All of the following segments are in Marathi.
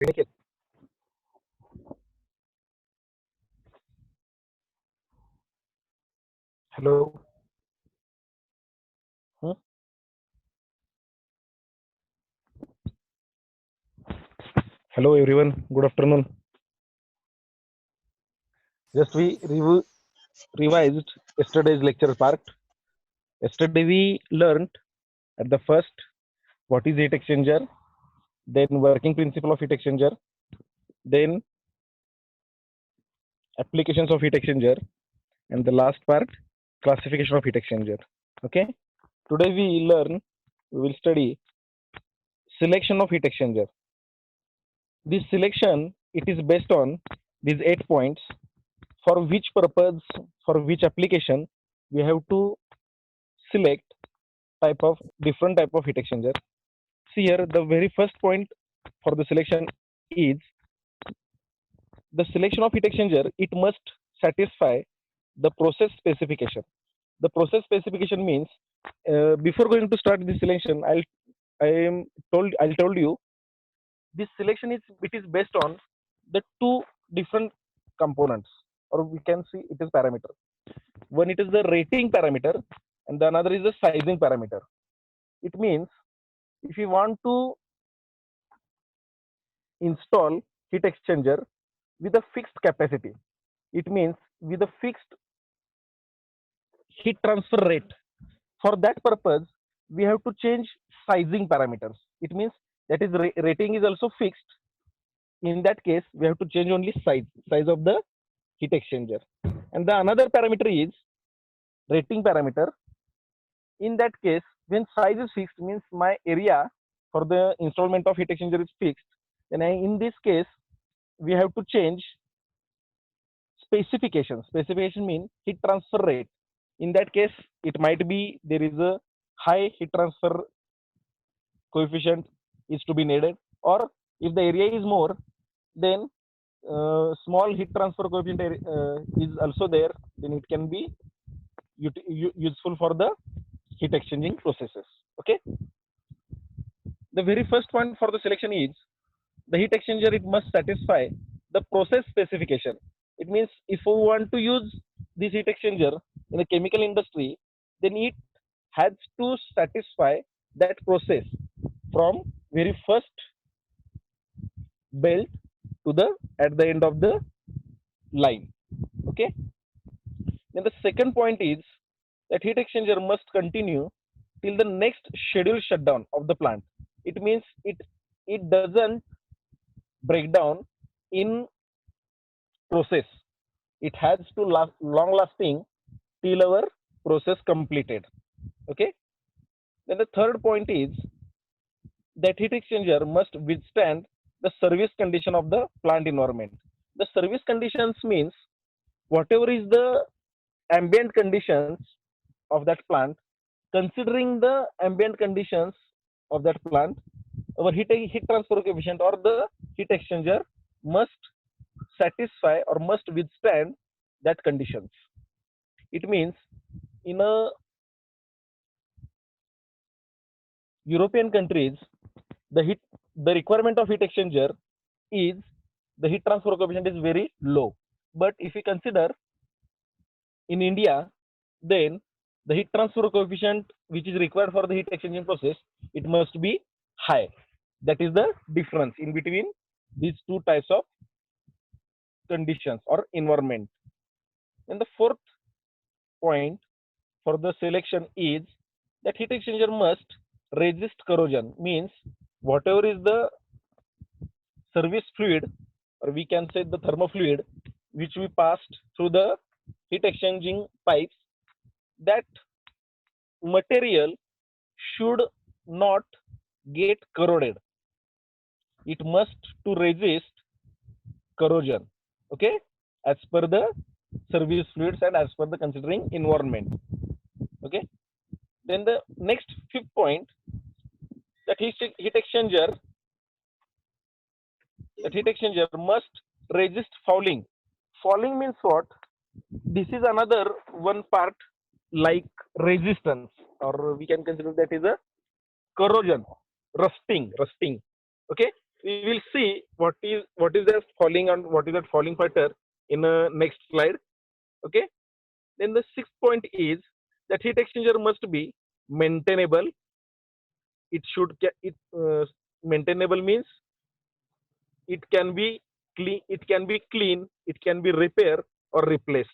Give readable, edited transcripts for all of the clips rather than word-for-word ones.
Nikhil. Hello. Hmm? Hello everyone. Good afternoon. Just we revised yesterday's lecture part. Yesterday we learned at the first what is heat exchanger, then working principle of heat exchanger, then applications of heat exchanger, and the last part classification of heat exchanger. Okay. Today we will study selection of heat exchanger. This selection it is based on these 8 points. For which purpose, for which application, we have to select type of different type of heat exchanger. See here, the very first point for the selection is the selection of heat exchanger. It must satisfy the process specification. The process specification means before going to start this selection, I'll told you this selection is based on the two different components, or we can see it is parameter. One it is the rating parameter, and the another is the sizing parameter. It means if you want to install heat exchanger with a fixed capacity, it means with a fixed heat transfer rate. For that purpose, we have to change sizing parameters. It means that is rating is also fixed. In that case, we have to change only size of the heat exchanger. And the another parameter is rating parameter. In that case, when size is fixed, means my area for the installment of heat exchanger is fixed. Then in this case, we have to change specification. Specification means heat transfer rate. In that case, it might be there is a high heat transfer coefficient is to be needed, or if the area is more, then small heat transfer coefficient is also there. Then it can be useful for the heat exchanging processes. Okay. The very first point for the selection is the heat exchanger. It must satisfy the process specification. It means if we want to use this heat exchanger in the chemical industry, then it has to satisfy that process from very first belt to the at the end of the line. Okay. Then the second point is that heat exchanger must continue till the next scheduled shutdown of the plant. It means it doesn't break down in process. It has to last long lasting till our process completed. Okay. Then the third point is that heat exchanger must withstand the service condition of the plant environment. The service conditions means whatever is the ambient conditions of that plant. Considering the ambient conditions of that plant, our heat transfer coefficient or the heat exchanger must satisfy or must withstand that conditions. It means in a European countries, the heat the requirement of heat exchanger is the heat transfer coefficient is very low. But if we consider in India, then the heat transfer coefficient which is required for the heat exchanging process, it must be high. That is the difference in between these two types of conditions or environment. And the fourth point for the selection is that heat exchanger must resist corrosion. Means whatever is the service fluid, or we can say the thermofluid, which we passed through the heat exchanging pipes, that material should not get corroded. It must to resist corrosion. Okay, as per the service fluids and as per the considering environment. Okay. Then the next fifth point, that heat exchanger must resist fouling. Fouling means what? This is another one part like resistance, or we can consider that is a corrosion, rusting. Okay. We will see what is that falling on what is that falling factor in next slide. Okay. Then the sixth point is that heat exchanger must be maintainable. It should it maintainable means it can be clean. It can be clean. It can be repaired or replaced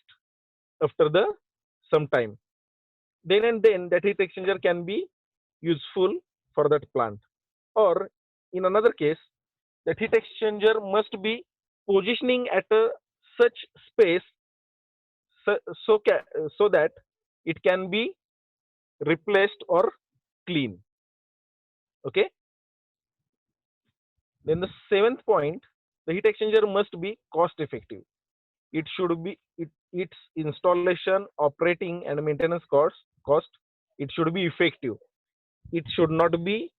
after the some time. Then and then that heat exchanger can be useful for that plant. Or in another case, that heat exchanger must be positioning at a such space so, so that it can be replaced or clean. Okay. Then the seventh point, the heat exchanger must be cost effective. It should be its installation, operating, and maintenance cost. It should be effective. It should not be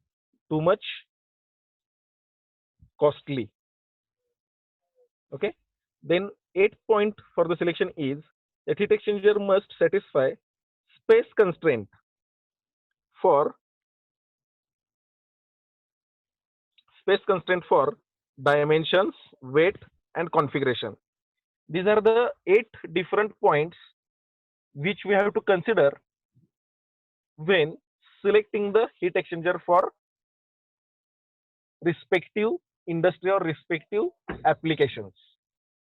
too much costly. Okay. Then eighth point for the selection is that heat exchanger must satisfy space constraint for dimensions, weight, and configuration. These are the 8 different points which we have to consider when selecting the heat exchanger for respective industry or respective applications.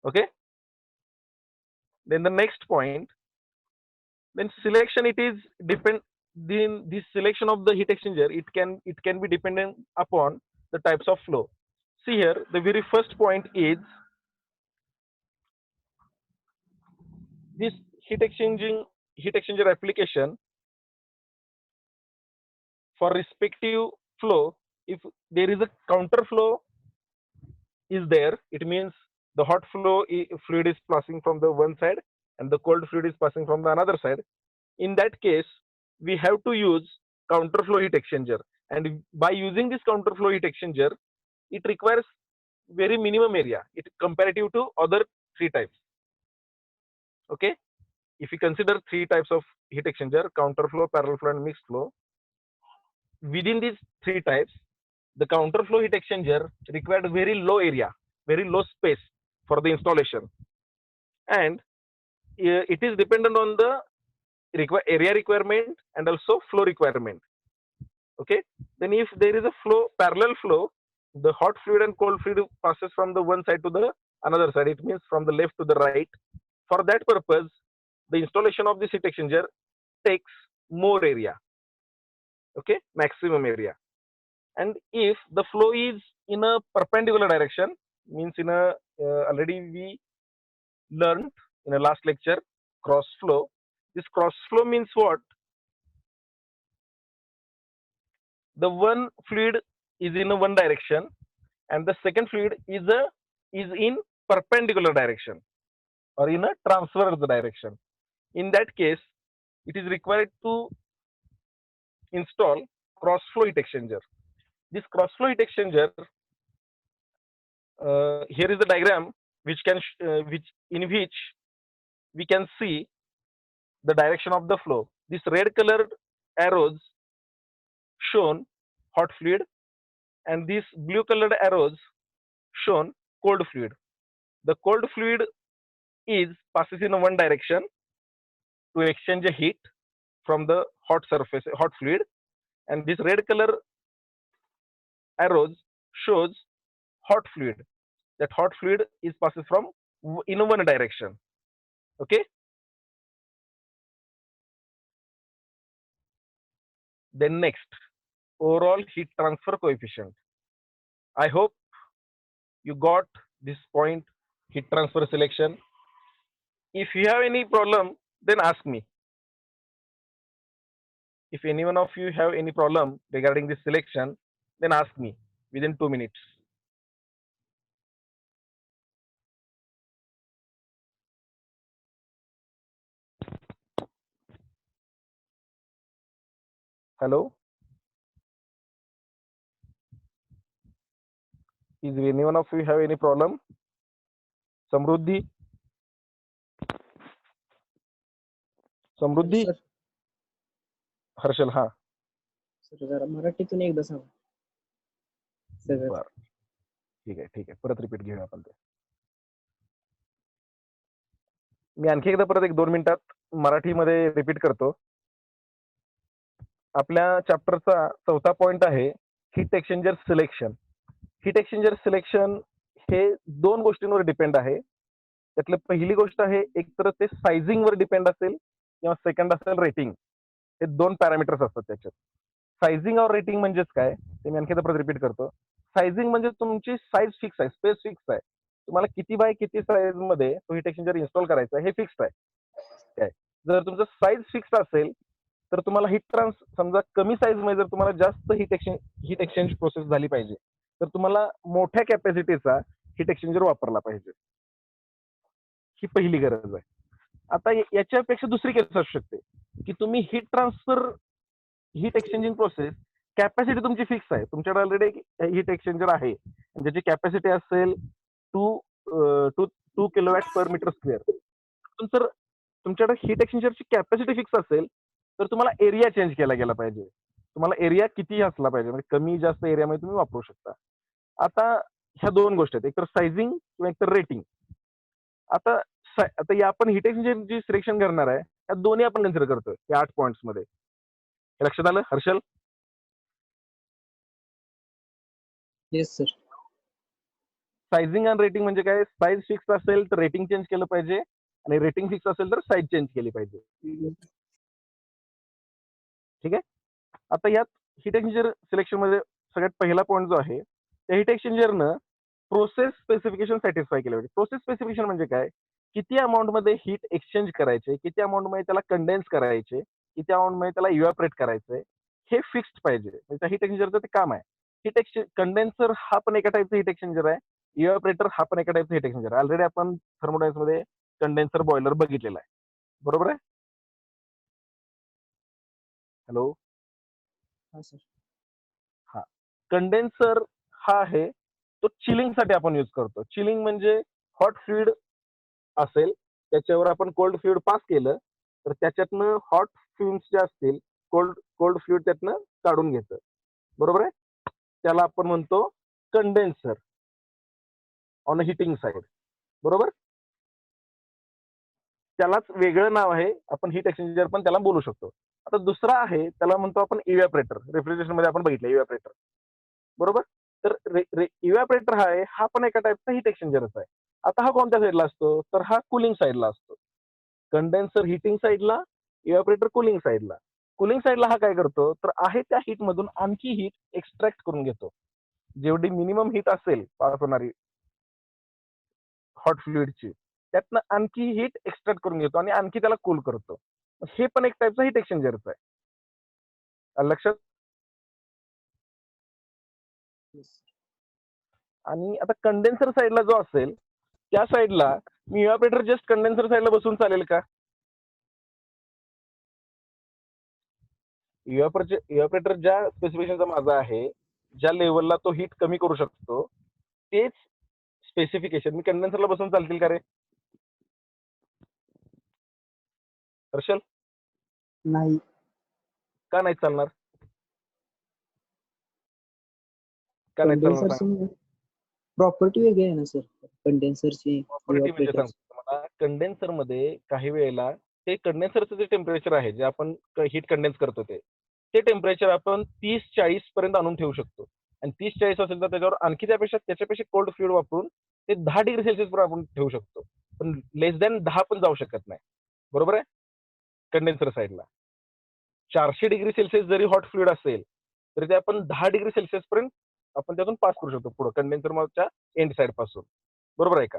Okay. Then the next point, then selection it is depend then this selection of the heat exchanger it can be dependent upon the types of flow. See here, the very first point is this heat exchanger application for respective flow. If there is a counter flow is there, it means the hot fluid is passing from the one side and the cold fluid is passing from the another side. In that case, we have to use counter flow heat exchanger, and by using this counter flow heat exchanger, it requires very minimum area it comparative to other 3 types. Okay. If we consider 3 types of heat exchanger, counter flow, parallel flow, and mixed flow, within these 3 types, the counter flow heat exchanger required very low area, very low space for the installation, and it is dependent on the area requirement and also flow requirement. Okay. Then if there is a parallel flow, the hot fluid and cold fluid passes from the one side to the another side. It means from the left to the right. For that purpose, the installation of this heat exchanger takes more area. Okay, maximum area. And if the flow is in a perpendicular direction, means in a already we learned in a last lecture cross flow. This cross flow means what? The one fluid is in a one direction and the second fluid is in perpendicular direction or in a transverse direction. In that case, it is required to install cross flow heat exchanger. This cross flow heat exchanger, here is the diagram which we can see the direction of the flow. This red colored arrows shown hot fluid and these blue colored arrows shown cold fluid. The cold fluid is passes in one direction to exchange a heat from the hot fluid, and this red color arrows shows hot fluid. That hot fluid is passes from in one direction. Okay. Then next, overall heat transfer coefficient. I hope you got this point, heat transfer selection. If you have any problem, then ask me. If any one of you have any problem regarding this selection, then ask me within 2 minutes. Hello? Is any one of you have any problem? Samruddhi? Samruddhi sir Harshal हाँ सर जरा मराठीतून एकदा सांगा सर बर ठीक आहे परत रिपीट घेऊया आपण ते. मी आणखी एकदा परत 1-2 मिनिटात मराठीमध्ये रिपीट करतो. आपल्या चॅप्टरचा 4था पॉइंट आहे heat exchanger selection. Heat exchanger selection हे 2 गोष्टींवर डिपेंड आहे. त्यातली पहिली गोष्ट आहे एक तर ते सायझिंगवर डिपेंड असेल किंवा सेकंड असेल रेटिंग. हे 2 पॅरामीटर्स असतात त्याच्यात. सायझिंग और रेटिंग म्हणजेच काय ते मी आणखी एकदा परत रिपीट करतो. सायझिंग म्हणजे तुमची साईज फिक्स आहे, स्पेस फिक्स आहे. तुम्हाला किती बाय किती साईज मध्ये तो हीट एक्सचेंजर इन्स्टॉल करायचा हे फिक्स्ड आहे. काय जर तुमचं साईज फिक्स असेल तर तुम्हाला समजा कमी साईज मध्ये जर तुम्हाला जास्त हीट एक्सचेंज प्रोसेस झाली पाहिजे तर तुम्हाला मोठ्या कॅपॅसिटीचा हीट एक्सचेंजर वापरला पाहिजे. ही पहिली गरज आहे. आता याच्यापेक्षा दुसरी केस असू शकते की तुम्ही हीट एक्सचेंजिंग प्रोसेस कॅपॅसिटी तुमची फिक्स आहे. तुमच्याकडे ऑलरेडी हीट एक्सचेंजर आहे ज्याची कॅपॅसिटी असेल 2 किलोवॅट पर मीटर स्क्वेअर. तर तुमच्याकडे हीट एक्सचेंजरची कॅपॅसिटी फिक्स असेल तर तुम्हाला एरिया चेंज केला गेला पाहिजे. तुम्हाला एरिया किती असला पाहिजे म्हणजे कमी जास्त एरियामध्ये तुम्ही वापरू शकता. आता ह्या 2 गोष्टी आहेत, एकतर सायझिंग किंवा एकतर रेटिंग. आता आता आपण हीट एक्सचेंजर जी सिलेक्शन करणार आहे त्या दोन्ही आपण कन्सिडर करतोय या 8 पॉइंट्स मध्ये. हे लक्षात आलं हर्षल? Yes sir. सायझिंग आणि रेटिंग म्हणजे काय? साईज फिक्स असेल तर रेटिंग चेंज केलं पाहिजे आणि रेटिंग फिक्स असेल तर साईज चेंज केली पाहिजे. ठीक आहे. आता यात हीट एक्सचेंजर सिलेक्शन मध्ये सगळ्यात पहिला पॉईंट जो आहे त्या हीट एक्सचेंजरनं प्रोसेस स्पेसिफिकेशन सॅटिस्फाय केलं पाहिजे. प्रोसेस स्पेसिफिकेशन म्हणजे काय? किती अमाऊंट मध्ये हीट एक्सचेंज करायचे, किती अमाऊंट मध्ये त्याला कंडेन्स करायचे, किती अमाऊंट मध्ये त्याला इव्हॅपरेट करायचंय हे फिक्स्ड पाहिजे. त्या हीट एक्सचेंजरचं ते काम आहे. कंडेन्सर हा पण एका टाईपचा हीट एक्सचेंजर आहे. इव्हॅपरेटर हा पण एका टाईपचा हीट एक्सचेंजर आहे. ऑलरेडी आपण थर्मोडायन्स मध्ये कंडेन्सर बॉयलर बघितलेला आहे. बरोबर आहे? हॅलो. हा सर. हा कंडेन्सर हा आहे तो चिलिंगसाठी आपण यूज करतो. चिलिंग म्हणजे हॉट फ्लुइड असेल त्याच्यावर आपण कोल्ड फ्लुइड पास केलं तर त्याच्यातनं हॉट फ्युम्स जे असतील कोल्ड फ्लुइड त्यातनं काढून घेतं. बरोबर आहे? त्याला आपण म्हणतो कंडेन्सर ऑन हिटिंग साइड. बरोबर? त्यालाच वेगळं नाव आहे. आपण हीट एक्सचेंजर पण त्याला बोलू शकतो. आता दुसरा आहे त्याला म्हणतो आपण इव्हॅपरेटर. रेफ्रिजरेशन मध्ये आपण बघितलं इव्हॅपरेटर. बरोबर? तर इव्हॅपरेटर हा पण एका टाईपचा हीट एक्सचेंजरच आहे. आता हा कोणत्या साईडला असतो? तर हा कुलिंग साईडला असतो. कंडेन्सर हिटिंग साईडला, इव्हॅपरेटर कुलिंग साईडला. कुलिंग साईडला हा काय करतो तर आहे त्या हीट मधून आणखी हीट एक्स्ट्रॅक्ट करून घेतो. जेवढी मिनिमम हीट असेल पास होणारी हॉट फ्लुइडची त्यातनं आणखी हीट एक्स्ट्रॅक्ट करून घेतो आणि आणखी त्याला कूल करतो. हे पण एक टाईपचा हीट एक्सचेंजरच आहे. आलं लक्षात? आणि आता कंडेन्सर साईडला जो असेल त्या साईडला मी इव्हॅपरेटर जस्ट कंडेन्सर साईडला बसून चालेल का? इव्हॅपरेटर ज्या स्पेसिफिकेशनचा माझा आहे ज्या लेवलला तो हीट कमी करू शकतो तेच स्पेसिफिकेशन मी कंडेन्सरला बसून चालतील का रे हर्षल? नाही. का नाही चालणार? का नाही चालणार सांग? कंडेन्सरची प्रॉपर्टी वेगळी आहे ना सर कंडेन्सरची. प्रॉपर्टी म्हणजे सांगतो तुम्हाला कंडेन्सर मध्ये काही वेळेला ते कंडेन्सरचं जे टेम्परेचर आहे जे आपण हीट कंडेन्स करतो ते टेम्परेचर आपण 30-40 पर्यंत आणून ठेवू शकतो. आणि 30-40 असेल तर त्याच्यावर आणखी त्याच्यापेक्षा कोल्ड फ्लुइड वापरून ते 10 डिग्री सेल्सिअस पर्यंत आपण ठेवू शकतो. पण लेस दॅन 10 पण जाऊ शकत नाही. बरोबर आहे? कंडेन्सर साईडला 400 डिग्री सेल्सिअस जरी हॉट फ्लुइड असेल तरी ते आपण 10 डिग्री सेल्सिअस पर्यंत आपण त्यातून पास करू शकतो पुढे कंडेन्सर च्या एंड साइड पासून. बरोबर आहे का?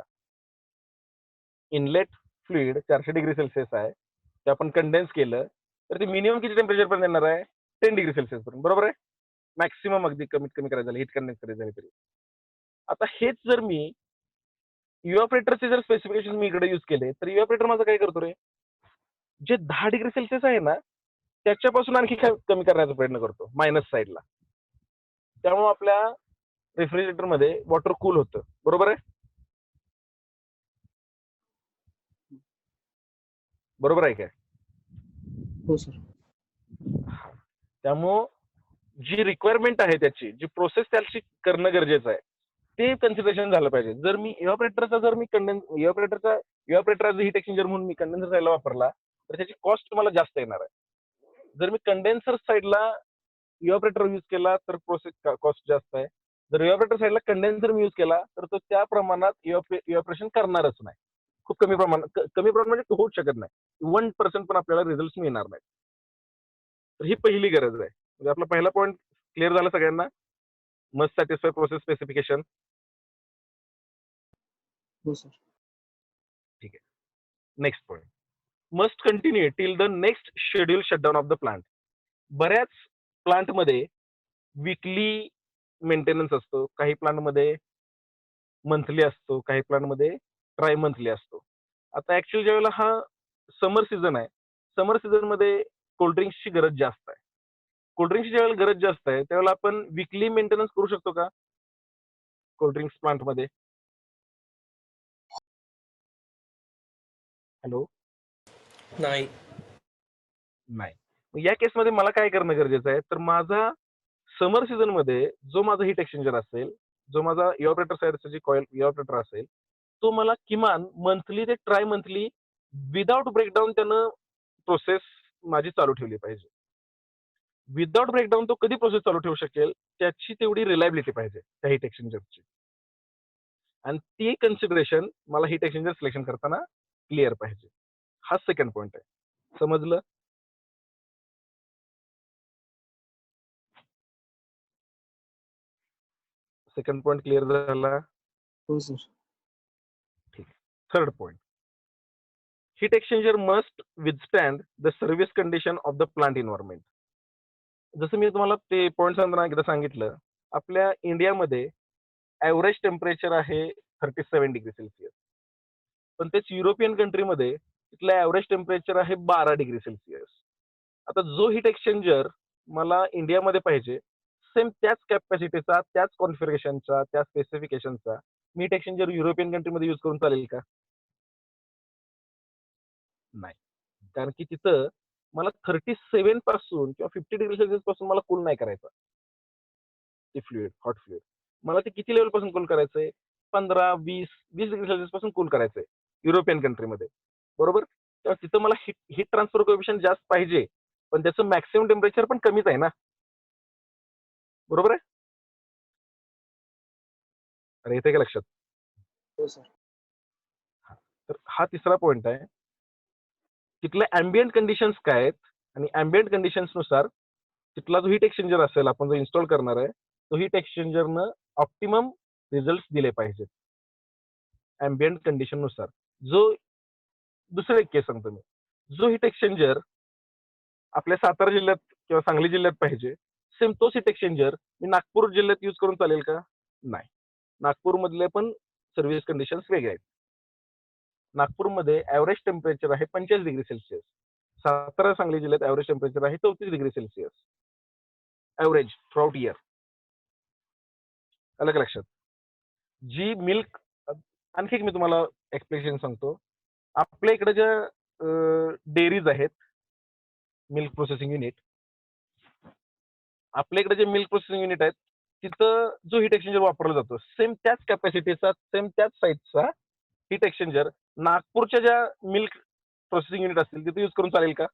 इनलेट फ्लुइड 400 डिग्री सेल्सिअस आहे ते आपण कंडेन्स केलं तर ते मिनिमम किती टेम्परेचर पर्यंत येणार आहे? 10 डिग्री सेल्सिअस पर्यंत. बरोबर आहे? मॅक्सिमम अगदी कमीत कमी करायचं झालं हीट कंडेन्स करायचं झालं तरी. आता हेच जर मी इव्हॅपरेटरचे जर स्पेसिफिकेशन मी इकडे यूज केले तर इव्हॅपरेटर माझं काय करतो रे? जे 10 डिग्री सेल्सिअस आहे ना त्याच्यापासून आणखी कमी करण्याचा प्रयत्न करतो मायनस साईडला. त्यामुळे आपल्या रेफ्रिजरेटर मध्ये वॉटर कूल होतं. बरोबर आहे? बरोबर आहे काय? हो सर. त्यामुळं जी रिक्वायरमेंट आहे त्याची जी प्रोसेस त्याची करणं गरजेचं आहे ते कन्सिडरेशन झालं पाहिजे. जर मी इव्हॅपोरेटरचा जर मी इव्हॅपोरेटर ॲज हीट एक्सचेंजर म्हणून मी कंडेन्सर साईडला वापरला तर त्याची कॉस्ट मला जास्त येणार आहे. जर मी कंडेन्सर साईडला इव्हॅपोरेटर यूज केला तर प्रोसेस कॉस्ट जास्त आहे. जर इव्हॅपोरेटर साईडला कंडेन्सर मी यूज केला तर तो त्या प्रमाणात इव्हॅपोरेशन करणारच नाही. खूप कमी प्रमाणात म्हणजे होऊच शकत नाही. 1% पण आपल्याला रिझल्ट मिळणार नाही. तर ही पहिली गरज आहे. म्हणजे आपला पहिला पॉईंट क्लिअर झाला सगळ्यांना. Must satisfy process specification. हो सर. ठीक आहे. Next point must continue till the next schedule shutdown of the plant. बऱ्याच प्लांटमध्ये वीकली मेंटेनन्स असतो, काही प्लांटमध्ये मंथली असतो, काही प्लांटमध्ये ट्राय मंथली असतो. आता ऍक्च्युअली ज्यावेळेला हा समर सीझन आहे, समर सीझन मध्ये कोल्ड्रिंक्सची गरज जास्त आहे. कोल्ड्रिंक्सची ज्यावेळेला गरज जास्त आहे त्यावेळेला आपण वीकली मेंटेनन्स करू शकतो का कोल्ड्रिंक्स प्लांटमध्ये? हॅलो. नाही. नाही. मग या केसमध्ये मला काय करणं गरजेचं आहे, तर माझा समर सीझन मध्ये जो माझा हीट एक्सचेंजर असेल, जो माझा इव्हॅपोरेटर साईडचा जी कॉइल इव्हॅपोरेटर असेल, तो मला किमान मंथली ते ट्राय मंथली विदाउट ब्रेकडाऊन त्यानं प्रोसेस माझी चालू ठेवली पाहिजे. विदाउट ब्रेकडाऊन तो कधी प्रोसेस चालू ठेवू शकेल त्याची तेवढी रिलायबिलिटी पाहिजे त्या हीट एक्सचेंजरची. आणि ती कन्सिडरेशन मला हीट एक्सचेंजर सिलेक्शन करताना क्लिअर पाहिजे. हा सेकंड पॉईंट आहे. समजलं? सेकंड पॉईंट क्लिअर झाला. हो सर. ठीक आहे. Third point heat exchanger must withstand the service condition of the plant environment. जसं मी तुम्हाला ते पॉईंट एकदा सांगितलं, आपल्या इंडियामध्ये ॲव्हरेज टेम्परेचर आहे 37 डिग्री सेल्सिअस. पण तेच युरोपियन कंट्रीमध्ये तिथलं ॲव्हरेज टेम्परेचर आहे 12 डिग्री सेल्सिअस. आता जो हीट एक्सचेंजर मला इंडियामध्ये पाहिजे सेम त्याच कॅपॅसिटीचा, त्याच कॉन्फिगरेशनचा, त्या स्पेसिफिकेशनचा मी हीट एक्सचेंजर युरोपियन कंट्रीमध्ये यूज करून चालेल का? नाही. कारण की तिथं मला 37 पासून किंवा 50 डिग्री सेल्सिअस पासून मला कूल नाही करायचं ते फ्लुइड, हॉट फ्लुइड. मला ते किती लेवल पासून कूल करायचंय? 15, 20 डिग्री सेल्सिअस पासून कूल करायचंय युरोपियन कंट्रीमध्ये. बरोबर? तेव्हा तिथं मला हीट ट्रान्सफर कोएफिशियंट जास्त पाहिजे, पण त्याचं मॅक्सिमम टेम्परेचर पण कमीच आहे ना. बरोबर आहे? अरे येते का लक्षात? हो सर. तर हा तिसरा पॉईंट आहे. तिथले अँबियंट कंडिशन्स काय आहेत आणि अँबियंट कंडिशन्सनुसार तिथला जो हीट एक्सचेंजर असेल आपण जो इन्स्टॉल करणार आहे तो हीट एक्सचेंजरनं ऑप्टिमम रिझल्ट दिले पाहिजेत अँबियंट कंडिशननुसार. जो दुसरा एक केस सांगतो मी. जो हीट एक्सचेंजर आपल्या सातारा जिल्ह्यात किंवा सांगली जिल्ह्यात पाहिजे सेम तोच हीट एक्सचेंजर मी नागपूर जिल्ह्यात यूज करून चालेल का? नाही. नागपूरमधले पण सर्व्हिस कंडिशन्स वेगळे आहेत. नागपूरमध्ये ॲव्हरेज टेम्परेचर आहे 45 डिग्री सेल्सिअस. सातारा सांगली जिल्ह्यात ॲव्हरेज टेम्परेचर आहे 34 degree Celsius. Average throughout year. आलं का लक्षात? जी मिल्क आणखी एक मी तुम्हाला एक्सप्लेनेशन सांगतो. आपल्या इकडे ज्या डेअरीज आहेत, मिल्क प्रोसेसिंग युनिट, आपल्या इकडे जे मिल्क प्रोसेसिंग युनिट आहेत तिथं जो हीट एक्सचेंजर वापरला जातो सेम त्याच कॅपॅसिटीचा, सेम त्याच साईजचा हीट एक्सचेंजर नागपूरच्या ज्या मिल्क प्रोसेसिंग युनिट असतील तिथे यूज करून चालेल का?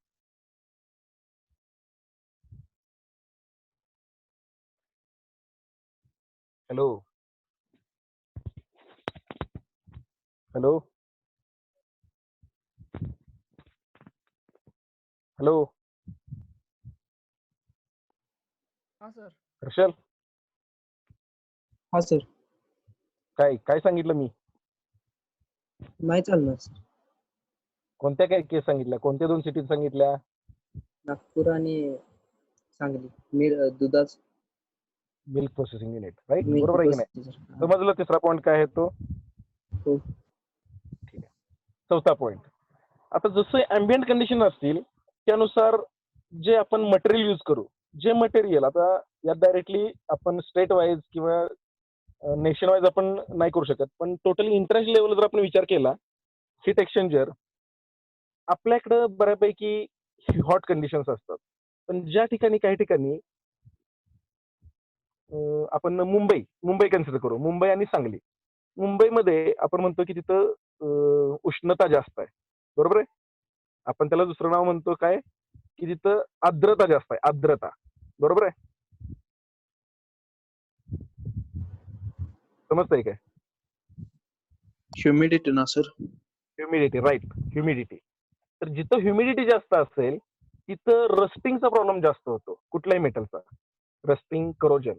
हॅलो. हॅलो. हॅलो. हा सर. हर्षल, हा सर. काय काय सांगितलं मी? नाही चालणार सर. कोणत्या काय केस सांगितल्या? कोणत्या 2 सिटीज सांगितल्या? नागपूर आणि सांगली दुधाच milk processing unit, right? Milk बरोबर आहे की नाही? प्रोसेसर. समजलं तिसरा पॉईंट काय आहे तो? हो. ठीक आहे. चौथा पॉईंट. आता जसं अँबियंट कंडिशन असतील त्यानुसार जे आपण मटेरियल यूज करू, जे मटेरियल आता यात डायरेक्टली आपण स्टेट वाईज किंवा नेशन वाईज आपण नाही करू शकत, पण टोटली इंटरनॅशनल लेवलला जर आपण विचार केला, हीट एक्सचेंजर आपल्याकडं बऱ्यापैकी हॉट कंडिशन्स असतात. पण ज्या ठिकाणी काही ठिकाणी आपण मुंबई कन्सिडर करू. मुंबई आणि सांगली. मुंबईमध्ये आपण म्हणतो की तिथं उष्णता जास्त आहे. बरोबर आहे? आपण त्याला दुसरं नाव म्हणतो काय? की तिथं आर्द्रता जास्त आहे. आर्द्रता. बरोबर आहे? समजतंय काय? ह्युमिडिटी ना सर. Humidity right. ह्युमिडिटी. तर जिथं ह्युमिडिटी जास्त असेल तिथं रस्टिंगचा प्रॉब्लेम जास्त होतो. कुठल्याही मेटलचा. Rusting, corrosion.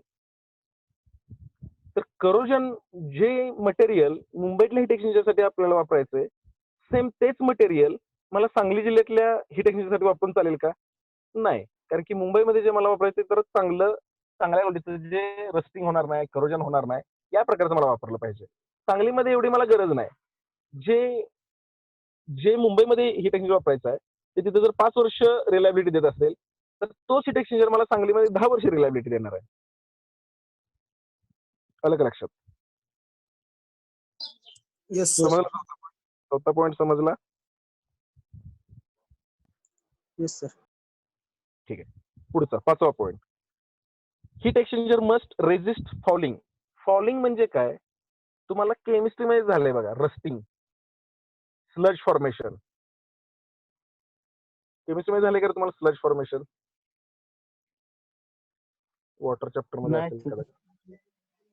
तर करोजन जे मटेरियल मुंबईतल्या हीट एक्सचेंजरसाठी आपल्याला वापरायचंय, सेम तेच मटेरियल मला सांगली जिल्ह्यातल्या हीट एक्सचेंजरसाठी वापरून चालेल का? नाही. कारण की मुंबईमध्ये जे मला वापरायचंय तर चांगल्या क्वालिटीचं जे रस्टिंग होणार नाही, करोजन होणार नाही, या प्रकारचं मला वापरलं पाहिजे. सांगलीमध्ये एवढी मला गरज नाही. जे जे मुंबईमध्ये हीट एक्सचेंजर वापरायचं आहे, ते तिथे जर 5 वर्ष रिलायबिलिटी देत असेल, तर तोच हीट एक्सचेंजर मला सांगलीमध्ये 10 वर्ष रिलायबिलिटी देणार आहे. आलं का लक्षात? Yes sir. समजला चौथा पॉईंट समजला? Yes sir. ठीक आहे. पुढचा 5वा point. Heat exchanger must resist fouling. Fouling म्हणजे काय? तुम्हाला केमिस्ट्रीमध्ये झालंय बघा, रस्टिंग, स्लज फॉर्मेशन. केमिस्ट्रीमध्ये झालंय का तुम्हाला स्लज फॉर्मेशन? वॉटर चॅप्टर मध्ये नाही असेल sir. कदाचित.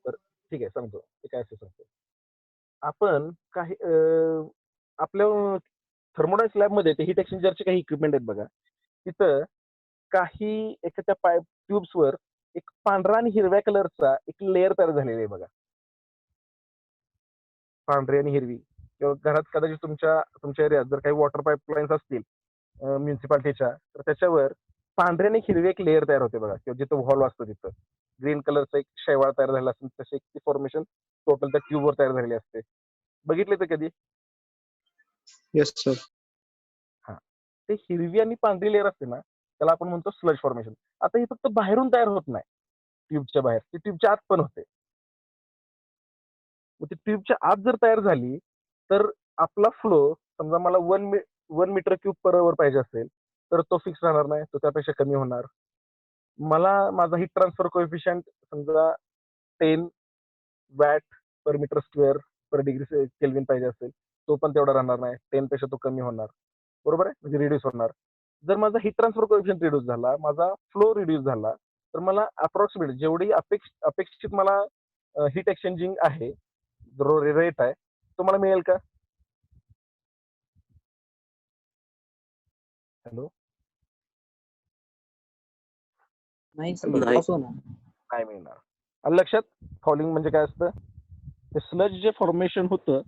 तर ठीक आहे, सांगतो ते काय असं सांगतो. आपण काही आपल्या थर्मोडायन्स लॅबमध्ये ते हीट एक्सचेंजरचे काही इक्विपमेंट आहेत बघा. तिथं काही एखाद्या पाईप ट्यूब्सवर एक पांढरा आणि हिरव्या कलरचा एक लेअर तयार झालेला आहे बघा. पांढरी आणि हिरवी. किंवा घरात कदाचित तुमच्या एरियात जर काही वॉटर पाईपलाईन्स असतील म्युन्सिपाल्टीच्या, तर त्याच्यावर पांढरी आणि हिरवी एक लेअर तयार होते बघा, किंवा जिथं व्हॉल्व असतो तिथं ग्रीन कलरचा एक शैवाळ तयार झालेला असेल, तसे एक फॉर्मेशन टोटल त्या ट्यूबवर तयार झालेली असते. बघितले ते कधी? Yes sir. हा. ते हिरवी आणि पांढरी लेअर असते ना, त्याला आपण म्हणतो स्लज फॉर्मेशन. आता हे फक्त बाहेरून तयार होत नाही ट्यूबच्या बाहेर, ती ट्यूबच्या आत पण होते. मग ती ट्यूबच्या आत जर तयार झाली तर आपला फ्लो समजा मला 1 मीटर क्यूब पर अवर पाहिजे असेल तर तो फिक्स राहणार नाही, तो त्यापेक्षा कमी होणार. मला माझा हीट ट्रान्सफर कोएफिशियंट समजा 10 वॅट पर मीटर स्क्वेअर पर डिग्री केल्विन पाहिजे असेल, तो पण तेवढा राहणार नाही, 10 पेक्षा तो कमी होणार. बरोबर आहे? म्हणजे रिड्यूस होणार. जर माझा हीट ट्रान्सफर कोएफिशियंट रिड्यूस झाला, माझा फ्लो रिड्यूस झाला, तर मला अप्रॉक्सिमेट जेवढी अपेक्षित मला हीट एक्सचेंजिंग आहे, जो रेट आहे, तो मला मिळेल का? हॅलो? नाही सर. नाही. लॉस होणार. नाही मिळणार. आलं लक्षात? फॉलिंग म्हणजे काय असतं? ते स्लज जे फॉर्मेशन होतं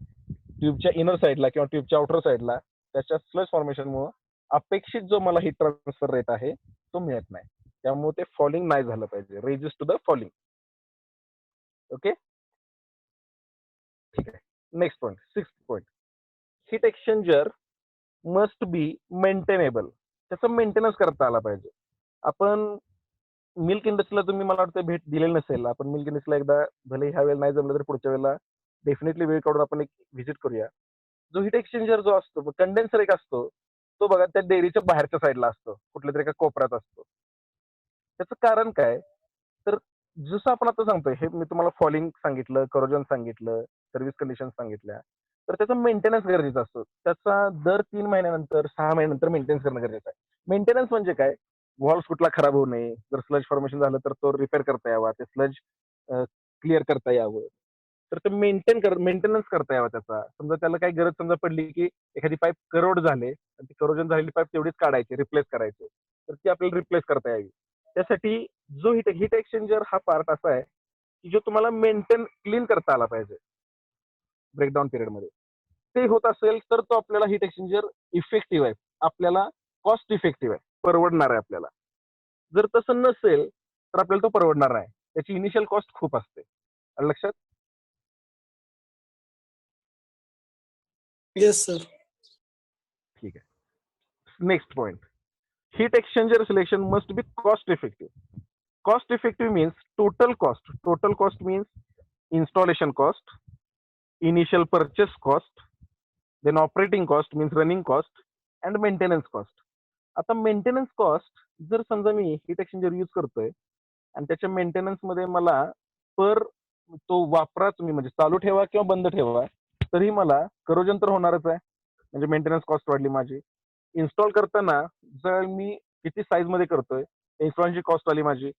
ट्यूबच्या इनर साईडला किंवा ट्यूबच्या आउटर साईडला, त्याच्या स्लज फॉर्मेशनमुळे अपेक्षित जो मला हीट ट्रान्सफर रेट आहे तो मिळत नाही. त्यामुळे ते फॉलिंग नाही झालं पाहिजे. Resist to the falling. Okay? ठीक आहे. Next point, 6th point. Heat exchanger must be maintainable. त्याचा मेंटेनन्स करता आला पाहिजे. आपण मिल्क इंडस्ट्रीला तुम्ही मला वाटतं भेट दिलेली नसेल. आपण मिल्क इंडस्ट्रीला एकदा भले ह्या वेळेला नाही जमलं तर पुढच्या वेळेला डेफिनेटली वेळ काढून आपण एक व्हिजिट करूया. जो हीट एक्सचेंजर जो असतो, कंडेन्सर एक असतो, तो बघा त्या डेअरीच्या बाहेरच्या साईडला असतो, कुठल्या तरी एका कोपऱ्यात असतो. त्याचं कारण काय? तर जसं आपण आता सांगतोय, हे मी तुम्हाला फॉलिंग सांगितलं, करोजन सांगितलं, सर्व्हिस कंडिशन सांगितल्या, तर त्याचा मेंटेनन्स गरजेचा असतो. त्याचा दर 3 महिन्यानंतर 6 महिन्यानंतर मेंटेनन्स करणं गरजेचं आहे. मेंटेनन्स म्हणजे काय? व्हॉल्व्ह कुठला खराब होऊ नये, जर स्लज फॉर्मेशन झालं तर तो रिपेअर करता यावा, ते स्लज क्लिअर करता यावं, तर ते मेंटेनन्स करता यावा त्याचा. समजा त्याला काही गरज समजा पडली की एखादी पाईप करोड झाले आणि ती करोजन झालेली पाईप तेवढीच काढायची, रिप्लेस करायची, तर ती आपल्याला रिप्लेस करता यावी. त्यासाठी जो हीट एक्सचेंजर हा पार्ट असा आहे की जो तुम्हाला क्लीन करता आला पाहिजे ब्रेकडाऊन पिरियडमध्ये. ते होत असेल तर तो आपल्याला हीट एक्सचेंजर इफेक्टिव्ह आहे, आपल्याला कॉस्ट इफेक्टिव्ह आहे, परवडणार आहे आपल्याला. जर तसं नसेल तर आपल्याला तो परवडणार नाही. त्याची इनिशियल कॉस्ट खूप असते. आलं लक्षात? Yes sir. ठीक आहे. Next point. Heat exchanger selection must be cost effective. Cost effective means total cost. Total cost means installation cost, initial purchase cost, then operating cost means running cost, and maintenance cost. आता मेंटेनन्स कॉस्ट जर समजा मी हीट एक्सचेंजर यूज करतोय आणि त्याच्या मेंटेनन्स मध्ये मला पर तो वापरा तुम्ही, म्हणजे चालू ठेवा किंवा बंद ठेवा, तरी मला करोजन तर होणारच आहे, म्हणजे मेंटेनन्स कॉस्ट वाढली माझी. इन्स्टॉल करताना जर मी किती साईज मध्ये करतोय, इन्स्टॉलची कॉस्ट आली माझी.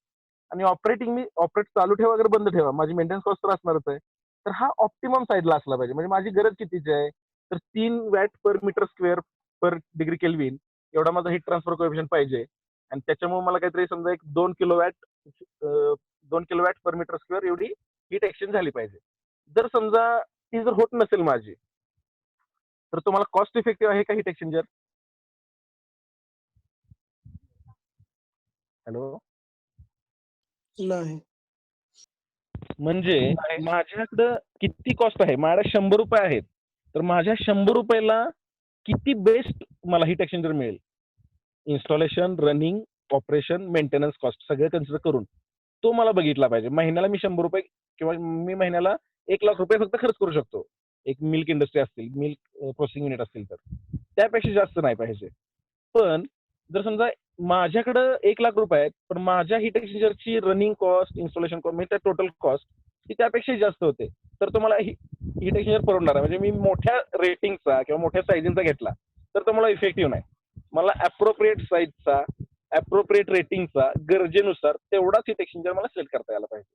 आणि मी ऑपरेट चालू ठेवा वगैरे बंद ठेवा, माझी मेंटेनन्स कॉस्ट तर असणारच आहे. तर हा ऑप्टिमम साईजला असला पाहिजे. म्हणजे माझी गरज कितीची आहे, तर 3 वॅट पर मीटर स्क्वेअर पर डिग्री केल्विन एवढा माझा हीट ट्रान्सफर कोएफिशियंट पाहिजे. आणि त्याच्यामुळे मला काहीतरी समजा एक 2 किलोवॅट पर मीटर स्क्वेअर एवढी हीट एक्सचेंज झाली पाहिजे. जर समजा ती जर होत नसेल माझी, तर तुम्हाला कॉस्ट इफेक्टिव्ह आहे का हीट एक्सचेंजर? हॅलो. नाही. म्हणजे माझ्याकडं किती कॉस्ट आहे, माझ्याकडे 100 रुपये आहेत, तर माझ्या 100 रुपयाला किती बेस्ट मला हीट एक्सचेंजर मिळेल, installation, running, operation, maintenance cost सगळं कन्सिडर करून तो मला बघितला पाहिजे. महिन्याला मी 100 रुपये किंवा मी महिन्याला 1 लाख रुपये फक्त खर्च करू शकतो, एक मिल्क इंडस्ट्री असतील, मिल्क प्रोसेसिंग युनिट असतील तर. त्यापेक्षा जास्त नाही पाहिजे. पण जर समजा माझ्याकडं 1 लाख रुपये आहेत, पण माझ्या हीट एक्सचेंजरची रनिंग कॉस्ट, इन्स्टॉलेशन कॉस्ट, म्हणजे त्या टोटल कॉस्ट ती त्यापेक्षा जास्त होते, तर तुम्हाला हीट एक्सचेंजर परवडणार आहे. म्हणजे मी मोठ्या रेटिंगचा किंवा मोठ्या साईजिंगचा घेतला तर तो मला इफेक्टिव्ह नाही. मला अप्रोप्रिएट साईजचा, अप्रोप्रिएट रेटिंगचा, गरजेनुसार तेवढाच हीट एक्सचेंजर मला सिलेक्ट करता यायला पाहिजे.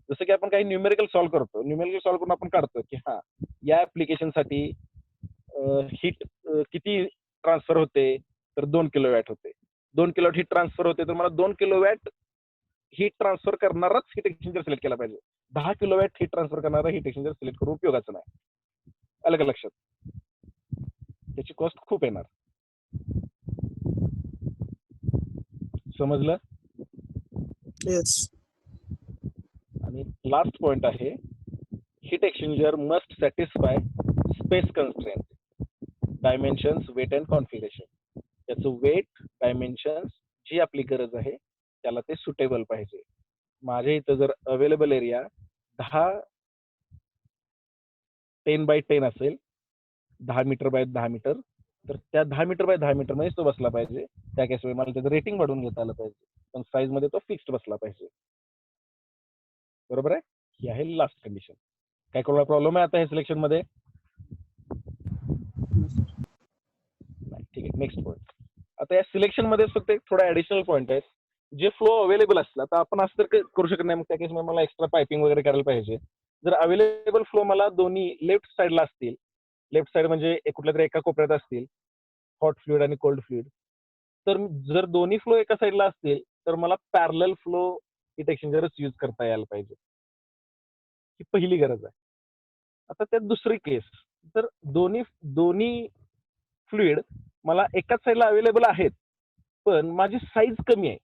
जसं की आपण काही न्यूमेरिकल सॉल्व्ह करतो, न्यूमेरिकल सॉल्व्ह करून आपण काढतो की हा या ऍप्लिकेशनसाठी हीट किती ट्रान्सफर होते, तर 2 किलोवॅट होते. 2 किलोवॅट हीट ट्रान्सफर होते, तर मला 2 किलोवॅट हीट ट्रान्सफर करणाराच हीट एक्सचेंजर सिलेक्ट केला पाहिजे. 10 किलोवॅट हीट ट्रान्सफर करणारा हीट एक्सचेंजर सिलेक्ट करून उपयोगाचं नाही. आलं का लक्षात? त्याची कॉस्ट खूप येणार. समजलं? येस. आणि लास्ट पॉइंट आहे, heat exchanger must satisfy space constraint, dimensions, weight and configuration. त्याचं वेट, डायमेन्शन्स, जी आपली गरज आहे त्याला ते सुटेबल पाहिजे. माझ्या इथं जर अवेलेबल एरिया 10x10 असेल, 10 मीटर बाय 10 मीटर, तर त्या 10 मीटर बाय 10 मीटर मध्येच तो बसला पाहिजे. त्या केसमध्ये मला त्याचं रेटिंग वाढवून घेता आलं पाहिजे, पण साईज मध्ये तो फिक्स्ड बसला पाहिजे. बरोबर आहे? ही आहे लास्ट कंडिशन. काय कोणाला प्रॉब्लेम आहे आता हे सिलेक्शन मध्ये? नाही, ठीक आहे. Next point. आता या सिलेक्शन मध्ये फक्त एक थोडा ऍडिशनल पॉईंट आहे, जे फ्लो अवेलेबल असला तर आपण असं तर करू शकत नाही, मग त्या केसमध्ये मला एक्स्ट्रा पायपिंग वगैरे करायला पाहिजे. जर अवेलेबल फ्लो मला दोन्ही लेफ्ट साईडला असतील, लेफ्ट साईड म्हणजे कुठल्या तरी एका कोपऱ्यात असतील, हॉट फ्लुइड आणि कोल्ड फ्लुइड, तर जर दोन्ही फ्लो एका साईडला असतील तर मला पॅरलल फ्लो हीट एक्सचेंजरच यूज करता यायला पाहिजे. ही पहिली गरज आहे. आता त्यात दुसरी केस, तर दोन्ही दोन्ही फ्लुइड मला एकाच साईडला अवेलेबल आहेत, पण माझी साईज कमी आहे,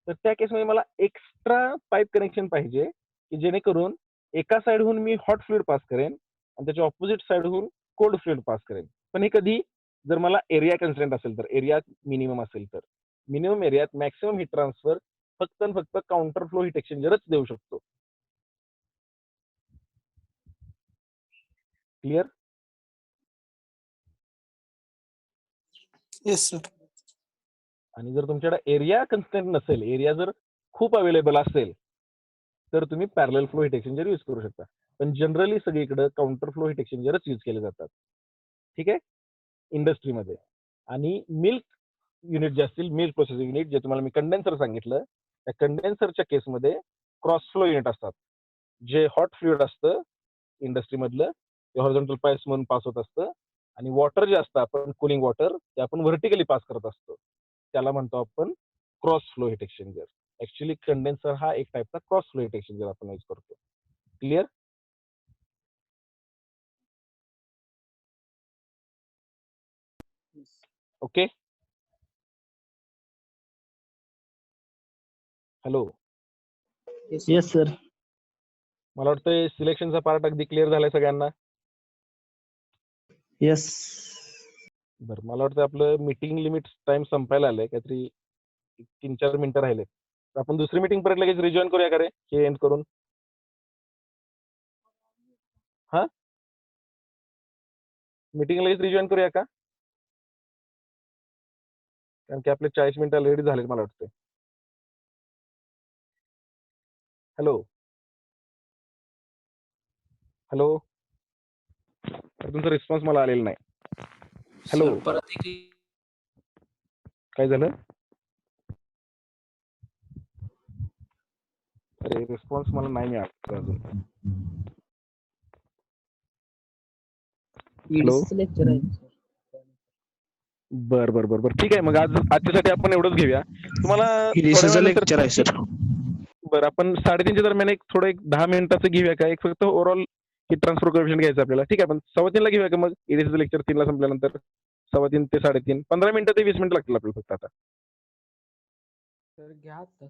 तर त्या केसमध्ये मला एक्स्ट्रा पाईप कनेक्शन पाहिजे, की जेणेकरून एका साईडहून मी हॉट फ्लुइड पास करेन आणि त्याच्या ऑपोजिट साईडहून कोल्ड फ्लुइड पास करेन. पण हे कधी, जर मला एरिया कन्स्ट्रेंट असेल तर, एरिया मिनिमम असेल तर. मिनिमम एरियात मॅक्सिमम हीट ट्रान्सफर फक्त आणि फक्त काउंटर फ्लो हीट एक्सचेंजरच देऊ शकतो. क्लिअर? Yes sir. आणि जर तुमच्याकडे एरिया कन्स्ट्रेंट नसेल, एरिया जर खूप अवेलेबल असेल, तर तुम्ही parallel flow heat exchanger use करू शकता. पण जनरली सगळीकडे काउंटर फ्लो हीट एक्सचेंजरच यूज केले जातात. ठीक आहे, इंडस्ट्रीमध्ये. आणि मिल्क युनिट जे असतील, मिल्क प्रोसेसिंग युनिट, जे तुम्हाला मी कंडेन्सर सांगितलं, त्या कंडेन्सरच्या केसमध्ये क्रॉस फ्लो युनिट असतात. जे हॉट फ्लुइड असतं इंडस्ट्रीमधलं, ते हॉरिझॉन्टल पाईप्स म्हणून पास होत असतं, आणि वॉटर जे असतं आपण कुलिंग वॉटर, ते आपण व्हर्टिकली पास करत असतो. त्याला म्हणतो आपण cross flow heat exchanger. Actually condenser हा एक टाईपचा क्रॉस फ्लो हीट एक्सचेंजर आपण यूज करतो. Clear? Okay. Hello. Yes sir. मला वाटतं सिलेक्शनचा पार्ट अगदी क्लिअर झालाय सगळ्यांना. येस. बरं, मला वाटतं आपलं मीटिंग लिमिट टाइम संपायला आलंय, काहीतरी 3-4 मिनिटं राहिले. आपण दुसरी मीटिंग परत लगेच रिजॉईन करूया का रे, हे एंड करून? हा, मीटिंग लगेच रिजॉईन करूया का? कारण की आपले 40 मिनिटं ऑलरेडी झालेत मला वाटतं. हॅलो हॅलो अरे तुमचा रिस्पॉन्स मला आलेला नाही. हॅलो सर परत एक काय झालं? अरे रिस्पॉन्स मला नाही मिळाला अजून. EDC लेक्चर आहे सर. बर बर बर बर ठीक आहे. मग आजच्यासाठी आपण एवढंच घेऊया. तुम्हाला थोड्या EDC चं वेळानंतर लेक्चर आहे सर. बरं आपण 3:30च्या दरम्यान एक थोडं 10 मिनिटाचं घेऊया का? एक फक्त ओव्हरऑल हीट ट्रान्सफर कोएफिशियंट घ्यायचं आपल्याला. ठीक आहे. आपण 3:15ला घेऊया का मग? EDCचं लेक्चर 3ला संपल्यानंतर 3:15 ते 3:30 15 मिनिटं ते 20 मिनिटं लागतील आपल्याला फक्त आता. सर घ्या आत्ताच.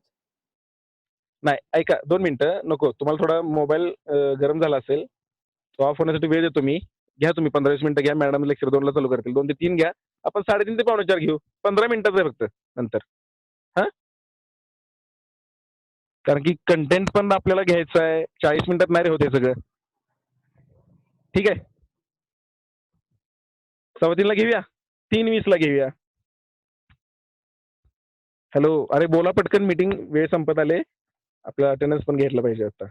नाही ऐका 2 मिनिटं नको. तुम्हाला थोडा मोबाईल गरम झाला असेल. तो ऑफ होण्यासाठी वेळ देतो मी. घ्या तुम्ही 15-20 मिनिटं घ्या. मॅडम लेक्चर 2ला चालू करतील. 2 ते 3 घ्या. आपण 3:30 ते 3:45 घेऊ. 15 मिनिटाचं आहे फक्त नंतर. हां? कारण की कंटेंट पण आपल्याला घ्यायचं आहे. 40 मिनिटात नाही रे होत हे सगळं. ठीक आहे. 3:15ला घेऊया. 3:20ला घेऊया. हॅलो अरे बोला पटकन मीटिंग वेळ संपत आले. आपला अटेंडन्स पण घेतला पाहिजे आता.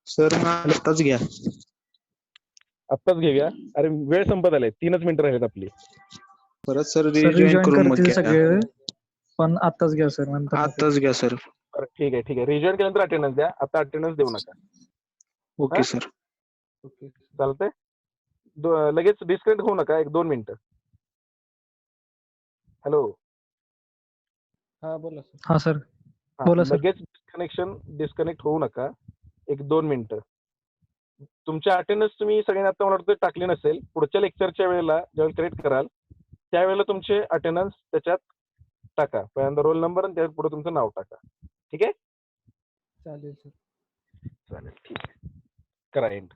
सर मग आत्ताच घ्या. आत्ताच घेऊया. अरे वेळ संपत आले. 3च मिनिटं राहिलेत आपली. परत सर सर रिजॉईन रिजॉईन करून मग करतील घ्या. सगळे पण आत्ताच घ्या सर नंतर नको. आत्ताच घ्या सर. बरं ठीक आहे ठीक आहे. रिजॉईन केल्यानंतर अटेंडन्स द्या. आता अटेंडन्स देऊ नका. Okay sir. ओके. चालतंय? लगेच डिस्कनेक्ट होऊ नका. 1-2 मिनिटं. हॅलो हा बोला सर. हा सर. हां, बोला सर. लगेच डिस्कनेक्ट होऊ नका. 1-2 मिनिटं. तुमच्या अटेंडन्स तुम्ही सगळ्यांनी आता मला वाटतं टाकली नसेल. पुढच्या लेक्चरच्या वेळेला ज्यावेळेला करेक्ट कराल त्यावेळेला तुमचे अटेंडन्स त्याच्यात टाका. पहिल्यांदा रोल नंबर आणि त्याच्या पुढे तुमचं नाव टाका. ठीक आहे? चालेल सर. चालेल ठीक आहे. करा एंड.